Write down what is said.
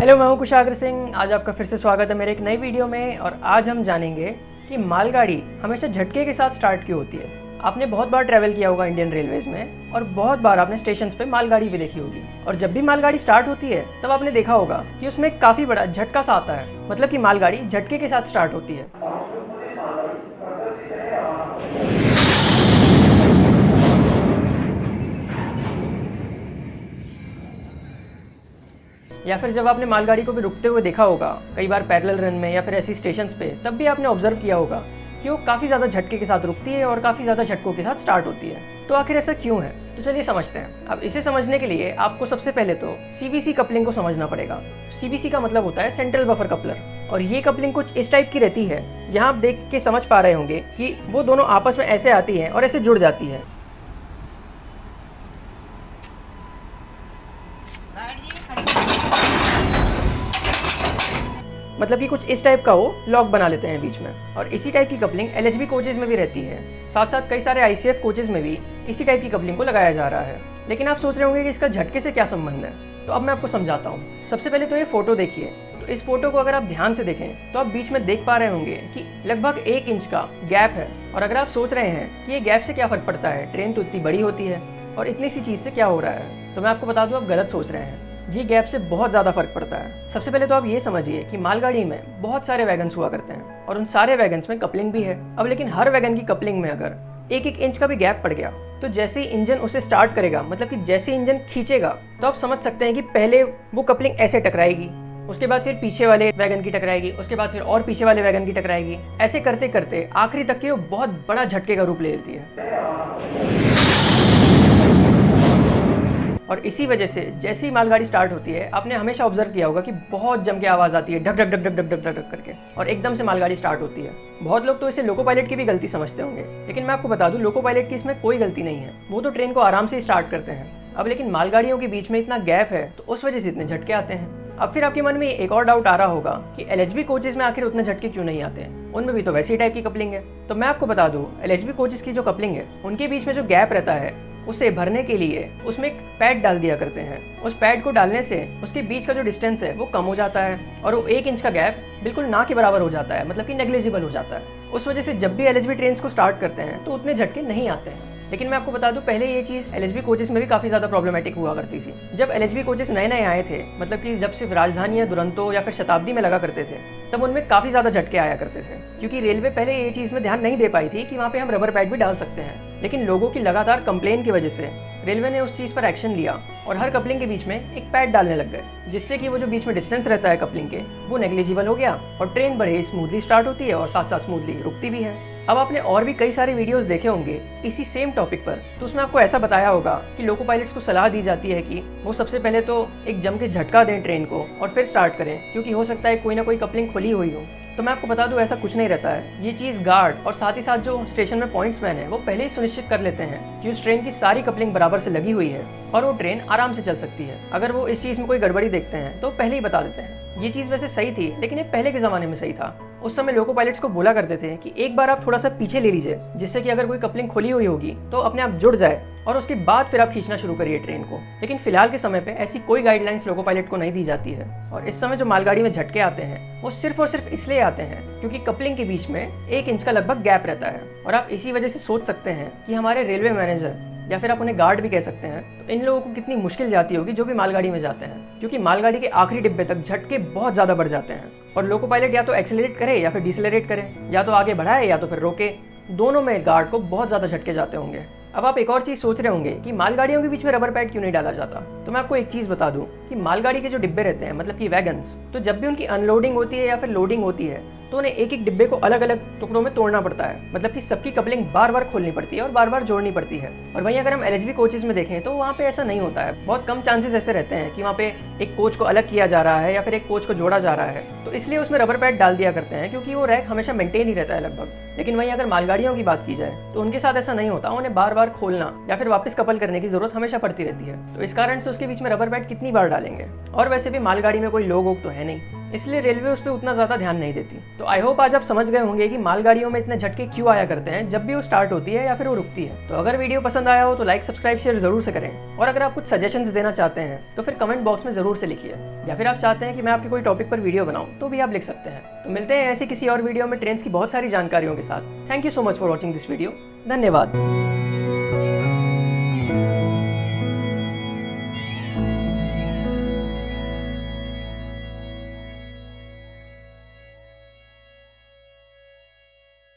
Hello, मैं हूं कुशाग्र सिंह। आज आपका फिर से स्वागत है मेरे एक नई वीडियो में। और आज हम जानेंगे कि मालगाड़ी हमेशा झटके के साथ स्टार्ट क्यों होती है। आपने बहुत बार ट्रैवल किया होगा इंडियन रेलवेज में और बहुत बार आपने स्टेशन पे मालगाड़ी भी देखी होगी। और जब भी मालगाड़ी स्टार्ट होती है तब आपने देखा होगा कि उसमें काफ़ी बड़ा झटका सा आता है, मतलब कि मालगाड़ी झटके के साथ स्टार्ट होती है। या फिर जब आपने मालगाड़ी को भी रुकते हुए देखा होगा कई बार पैरेलल रन में या फिर ऐसी स्टेशंस पे, तब भी आपने ऑब्जर्व किया होगा कि वो काफ़ी ज़्यादा झटके के साथ रुकती है और काफ़ी ज़्यादा झटकों के साथ स्टार्ट होती है। तो आखिर ऐसा क्यों है, तो चलिए समझते हैं। अब इसे समझने के लिए आपको सबसे पहले तो सीबीसी कपलिंग को समझना पड़ेगा। सीबीसी का मतलब होता है सेंट्रल बफर कपलर, और ये कपलिंग कुछ इस टाइप की रहती है। यहाँ आप देख के समझ पा रहे होंगे कि वो दोनों आपस में ऐसे आती हैं और ऐसे जुड़ जाती है। मतलब कि कुछ इस टाइप का वो लॉक बना लेते हैं बीच में। और इसी टाइप की कपलिंग एलएचबी कोचेज में भी रहती है। साथ साथ कई सारे आईसीएफ कोचेज में भी इसी टाइप की कपलिंग को लगाया जा रहा है। लेकिन आप सोच रहे होंगे कि इसका झटके से क्या संबंध है, तो अब मैं आपको समझाता हूँ। सबसे पहले तो ये फोटो देखिए। तो इस फोटो को अगर आप ध्यान से देखें तो आप बीच में देख पा रहे होंगे कि लगभग 1 इंच का गैप है। और अगर आप सोच रहे हैं कि ये गैप से क्या फर्क पड़ता है, ट्रेन तो इतनी बड़ी होती है और इतनी सी चीज़ से क्या हो रहा है, तो मैं आपको बता दूं आप गलत सोच रहे हैं। ये गैप से बहुत ज़्यादा फर्क पड़ता है। सबसे पहले तो आप ये समझिए कि मालगाड़ी में बहुत सारे वैगन्स हुआ करते हैं और उन सारे वैगन्स में कपलिंग भी है। अब लेकिन हर वैगन की कपलिंग में अगर 1-1 इंच का भी गैप पड़ गया तो जैसे ही इंजन उसे स्टार्ट करेगा, मतलब कि जैसे ही इंजन खींचेगा, तो आप समझ सकते हैं कि पहले वो कपलिंग ऐसे टकराएगी, उसके बाद फिर पीछे वाले वैगन की टकराएगी, उसके बाद फिर और पीछे वाले वैगन की टकराएगी। ऐसे करते करते आखिरी तक की वो बहुत बड़ा झटके का रूप ले लेती है। और इसी वजह से जैसे ही मालगाड़ी स्टार्ट होती है, आपने हमेशा ऑब्जर्व किया होगा कि बहुत जम के आवाज़ आती है, ढक ढक ढक ढक ढक ढक ढक ढक करके, और एकदम से मालगाड़ी स्टार्ट होती है। बहुत लोग तो इसे लोको पायलट की भी गलती समझते होंगे, लेकिन मैं आपको बता दूं लोको पायलट की इसमें कोई गलती नहीं है। वो तो ट्रेन को आराम से स्टार्ट करते हैं। अब लेकिन मालगाड़ियों के बीच में इतना गैप है तो उस वजह से इतने झटके आते हैं। अब फिर आपके मन में एक और डाउट आ रहा होगा कि एलएचबी कोचेज में आखिर उतने झटके क्यों नहीं आते हैं, उनमें भी तो वैसी टाइप की कपलिंग है। तो मैं आपको बता दूं एलएचबी कोचेज की जो कपलिंग है, उनके बीच में जो गैप रहता है उसे भरने के लिए उसमें एक पैड डाल दिया करते हैं। उस पैड को डालने से उसके बीच का जो डिस्टेंस है वो कम हो जाता है और वो 1 इंच का गैप बिल्कुल ना के बराबर हो जाता है, मतलब कि नेग्लिजिबल हो जाता है। उस वजह से जब भी एलएचबी ट्रेन को स्टार्ट करते हैं तो उतने झटके नहीं आते हैं। लेकिन मैं आपको बता दूं पहले ये चीज़ एलएचबी कोचेस में भी काफ़ी ज़्यादा प्रॉब्लमेटिक हुआ करती थी। जब एलएचबी कोचेस नए नए आए थे, मतलब कि जब सिर्फ राजधानी या दुरंतो या फिर शताब्दी में लगा करते थे, तब उनमें काफ़ी ज़्यादा झटके आया करते थे, क्योंकि रेलवे पहले ये चीज़ में ध्यान नहीं दे पाई थी कि वहाँ पे हम रबर पैड भी डाल सकते हैं। लेकिन लोगों की लगातार कंप्लेन की वजह से रेलवे ने उस चीज़ पर एक्शन लिया और हर कपलिंग के बीच में एक पैड डालने लग गए, जिससे कि वो जो बीच में डिस्टेंस रहता है कपलिंग के, वो नेग्लिजिबल हो गया और ट्रेन बड़े स्मूथली स्टार्ट होती है और साथ साथ स्मूथली रुकती भी है। अब आपने और भी कई सारे वीडियोस देखे होंगे इसी सेम टॉपिक पर, तो उसमें आपको ऐसा बताया होगा कि लोको पायलट्स को सलाह दी जाती है कि वो सबसे पहले तो एक जम के झटका दें ट्रेन को और फिर स्टार्ट करें, क्योंकि हो सकता है कोई ना कोई कपलिंग खुली हुई हो। तो मैं आपको बता दूं ऐसा कुछ नहीं रहता है। ये चीज़ गार्ड और साथ ही साथ जो स्टेशन में पॉइंट्समैन है वो पहले ही सुनिश्चित कर लेते हैं कि उस ट्रेन की सारी कपलिंग बराबर से लगी हुई है और वो ट्रेन आराम से चल सकती है। अगर वो इस चीज़ में कोई गड़बड़ी देखते हैं तो पहले ही बता देते हैं। ये चीज़ वैसे सही थी, लेकिन ये पहले के ज़माने में सही था। उस समय लोको पायलट्स को बोला करते थे कि एक बार आप थोड़ा सा पीछे ले लीजिए, जिससे कि अगर कोई कपलिंग खुली हुई होगी तो अपने आप जुड़ जाए और उसके बाद फिर आप खींचना शुरू करिए ट्रेन को। लेकिन फिलहाल के समय पे ऐसी कोई गाइडलाइंस लोको पायलट को नहीं दी जाती है। और इस समय जो मालगाड़ी में झटके आते हैं वो सिर्फ और सिर्फ इसलिए आते हैं क्योंकि कपलिंग के बीच में 1 इंच का लगभग गैप रहता है। और आप इसी वजह से सोच सकते हैं कि हमारे रेलवे मैनेजर या फिर आप उन्हें गार्ड भी कह सकते हैं, तो इन लोगों को कितनी मुश्किल जाती होगी जो भी मालगाड़ी में जाते हैं, क्योंकि मालगाड़ी के आखिरी डिब्बे तक झटके बहुत ज़्यादा बढ़ जाते हैं और लोको पायलट या तो एक्सेलरेट करे या फिर डिसलरेट करे, या तो आगे बढ़ाए या तो फिर रोके। दोनों में गार्ड को बहुत ज़्यादा झटके जाते होंगे। अब आप एक और चीज़ सोच रहे होंगे कि मालगाड़ियों के बीच में रबर पैड क्यों नहीं डाला जाता। तो मैं आपको एक चीज़ बता दूं कि मालगाड़ी के जो डिब्बे रहते हैं, मतलब कि वैगन्स, तो जब भी उनकी अनलोडिंग होती है या फिर लोडिंग होती है तो उन्हें एक एक डिब्बे को अलग अलग टुकड़ों में तोड़ना पड़ता है, मतलब कि सबकी कपलिंग बार बार खोलनी पड़ती है और बार बार जोड़नी पड़ती है। और वहीं अगर हम एलएचबी कोचेज में देखें तो वहाँ पे ऐसा नहीं होता है। बहुत कम चांसेस ऐसे रहते हैं कि वहाँ पे एक कोच को अलग किया जा रहा है या फिर एक कोच को जोड़ा जा रहा है, तो इसलिए उसमें रबर पैड डाल दिया करते हैं, क्योंकि वो रैक हमेशा मेंटेन ही रहता है लगभग। लेकिन वहीं अगर मालगाड़ियों की बात की जाए तो उनके साथ ऐसा नहीं होता, उन्हें बार बार खोलना या फिर वापस कपल करने की जरूरत हमेशा पड़ती रहती है। तो इस कारण से उसके बीच में रबर पैड कितनी बार डालेंगे। और वैसे भी मालगाड़ी में कोई लोग तो है नहीं, इसलिए रेलवे उस पर उतना ज़्यादा ध्यान नहीं देती। तो आई होप आज आप समझ गए होंगे कि मालगाड़ियों में इतने झटके क्यों आया करते हैं जब भी वो स्टार्ट होती है या फिर वो रुकती है। तो अगर वीडियो पसंद आया हो तो लाइक, सब्सक्राइब, शेयर जरूर से करें। और अगर आप कुछ सजेशंस देना चाहते हैं तो फिर कमेंट बॉक्स में ज़रूर से लिखिए, या फिर आप चाहते हैं कि मैं आपके कोई टॉपिक पर वीडियो बनाऊँ तो भी आप लिख सकते हैं। तो मिलते हैं ऐसे किसी और वीडियो में ट्रेन्स की बहुत सारी जानकारियों के साथ। Thank you so much for watching this video. धन्यवाद।